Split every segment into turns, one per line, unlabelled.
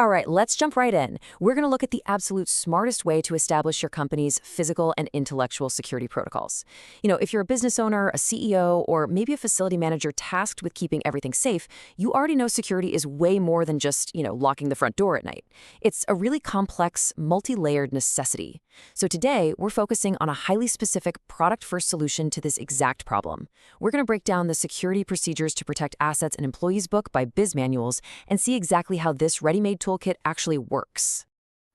All right, let's jump right in. We're going to look at the absolute smartest way to establish your company's physical and intellectual security protocols. If you're a business owner, a CEO, or maybe a facility manager tasked with keeping everything safe, you already know security is way more than just, locking the front door at night. It's a really complex, multi-layered necessity. So today, we're focusing on a highly specific product-first solution to this exact problem. We're going to break down the security procedures to protect assets and employees book by Bizmanualz and see exactly how this ready-made toolkit actually works.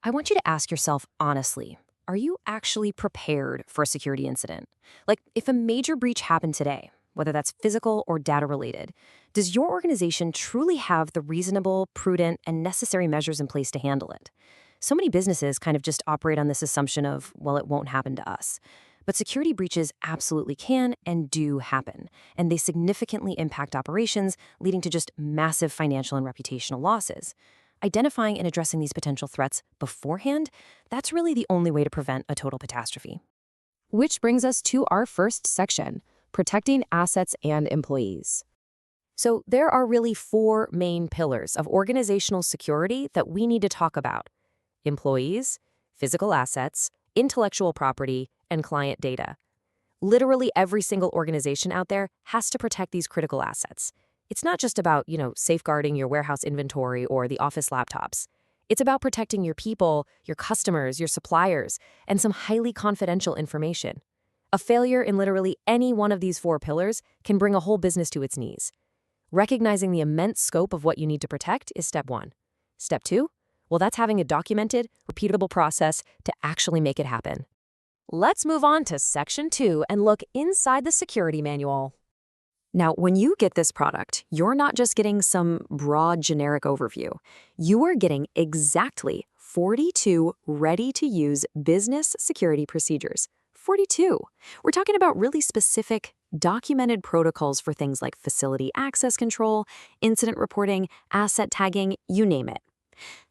I want you to ask yourself honestly, are you actually prepared for a security incident? Like, if a major breach happened today, whether that's physical or data-related, does your organization truly have the reasonable, prudent, and necessary measures in place to handle it? So many businesses kind of just operate on this assumption of, well, it won't happen to us. But security breaches absolutely can and do happen, and they significantly impact operations, leading to just massive financial and reputational losses. Identifying and addressing these potential threats beforehand, that's really the only way to prevent a total catastrophe.
Which brings us to our first section, protecting assets and employees.
So there are really four main pillars of organizational security that we need to talk about: employees, physical assets, intellectual property, and client data. Literally every single organization out there has to protect these critical assets. It's not just about, safeguarding your warehouse inventory or the office laptops. It's about protecting your people, your customers, your suppliers, and some highly confidential information. A failure in literally any one of these four pillars can bring a whole business to its knees. Recognizing the immense scope of what you need to protect is step one. Step two? Well, that's having a documented, repeatable process to actually make it happen. Let's move on to section 2 and look inside the security manual. Now, when you get this product, you're not just getting some broad generic overview. You are getting exactly 42 ready-to-use business security procedures. 42. We're talking about really specific, documented protocols for things like facility access control, incident reporting, asset tagging, you name it.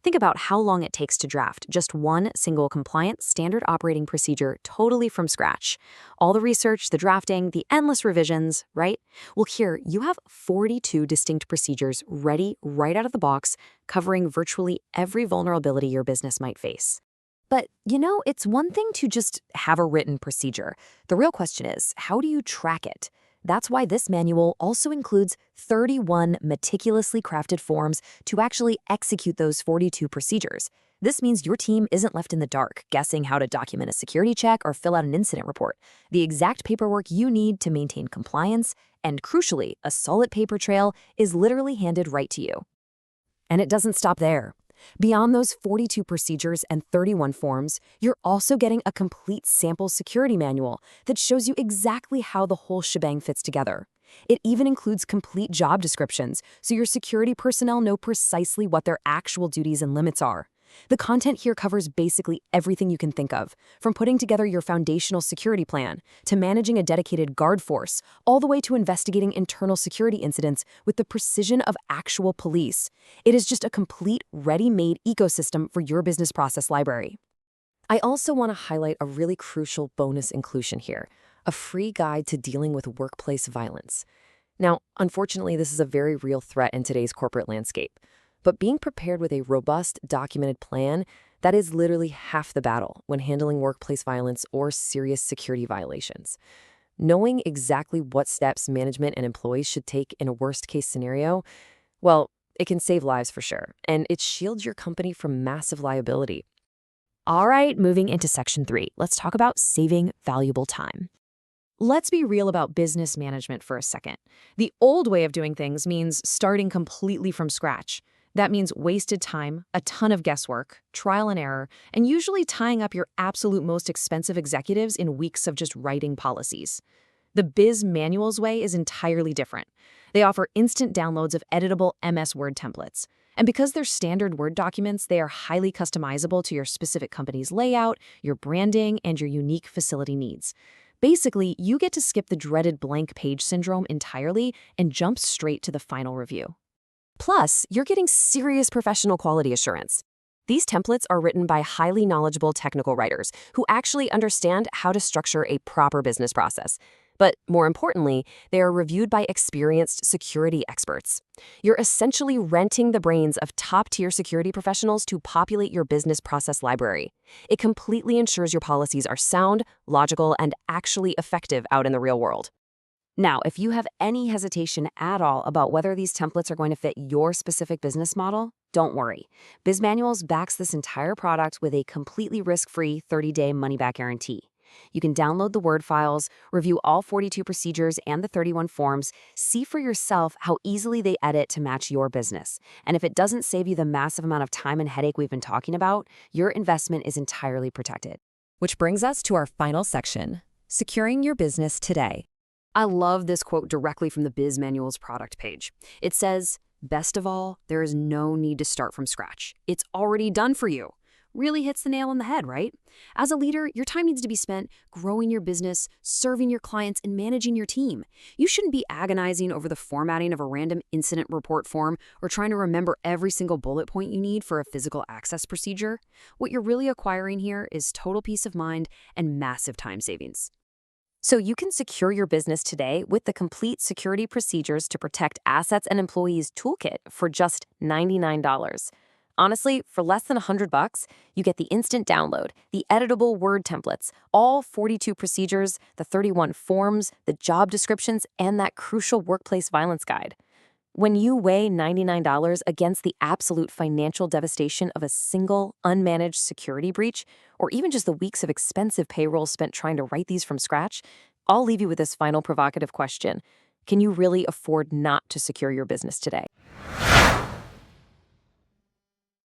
Think about how long it takes to draft just one single compliant standard operating procedure totally from scratch. All the research, the drafting, the endless revisions, right? Well, here you have 42 distinct procedures ready right out of the box, covering virtually every vulnerability your business might face. But, it's one thing to just have a written procedure. The real question is, how do you track it? That's why this manual also includes 31 meticulously crafted forms to actually execute those 42 procedures. This means your team isn't left in the dark, guessing how to document a security check or fill out an incident report. The exact paperwork you need to maintain compliance, and crucially, a solid paper trail, is literally handed right to you. And it doesn't stop there. Beyond those 42 procedures and 31 forms, you're also getting a complete sample security manual that shows you exactly how the whole shebang fits together. It even includes complete job descriptions, so your security personnel know precisely what their actual duties and limits are. The content here covers basically everything you can think of, from putting together your foundational security plan, to managing a dedicated guard force, all the way to investigating internal security incidents with the precision of actual police. It is just a complete, ready-made ecosystem for your business process library. I also want to highlight a really crucial bonus inclusion here, a free guide to dealing with workplace violence. Now, unfortunately, this is a very real threat in today's corporate landscape. But being prepared with a robust, documented plan, that is literally half the battle when handling workplace violence or serious security violations. Knowing exactly what steps management and employees should take in a worst-case scenario, well, it can save lives for sure, and it shields your company from massive liability. All right, moving into section 3, let's talk about saving valuable time. Let's be real about business management for a second. The old way of doing things means starting completely from scratch. That means wasted time, a ton of guesswork, trial and error, and usually tying up your absolute most expensive executives in weeks of just writing policies. The Bizmanualz way is entirely different. They offer instant downloads of editable MS Word templates. And because they're standard Word documents, they are highly customizable to your specific company's layout, your branding, and your unique facility needs. Basically, you get to skip the dreaded blank page syndrome entirely and jump straight to the final review. Plus, you're getting serious professional quality assurance. These templates are written by highly knowledgeable technical writers who actually understand how to structure a proper business process. But more importantly, they are reviewed by experienced security experts. You're essentially renting the brains of top-tier security professionals to populate your business process library. It completely ensures your policies are sound, logical, and actually effective out in the real world. Now, if you have any hesitation at all about whether these templates are going to fit your specific business model, don't worry. Bizmanualz backs this entire product with a completely risk-free 30-day money-back guarantee. You can download the Word files, review all 42 procedures and the 31 forms, see for yourself how easily they edit to match your business. And if it doesn't save you the massive amount of time and headache we've been talking about, your investment is entirely protected.
Which brings us to our final section, securing your business today.
I love this quote directly from the Bizmanualz product page. It says, "Best of all, there is no need to start from scratch. It's already done for you." Really hits the nail on the head, right? As a leader, your time needs to be spent growing your business, serving your clients, and managing your team. You shouldn't be agonizing over the formatting of a random incident report form or trying to remember every single bullet point you need for a physical access procedure. What you're really acquiring here is total peace of mind and massive time savings. So you can secure your business today with the complete security procedures to protect assets and employees toolkit for just $99. Honestly, for less than $100, you get the instant download, the editable Word templates, all 42 procedures, the 31 forms, the job descriptions, and that crucial workplace violence guide. When you weigh $99 against the absolute financial devastation of a single, unmanaged security breach, or even just the weeks of expensive payroll spent trying to write these from scratch, I'll leave you with this final provocative question. Can you really afford not to secure your business today?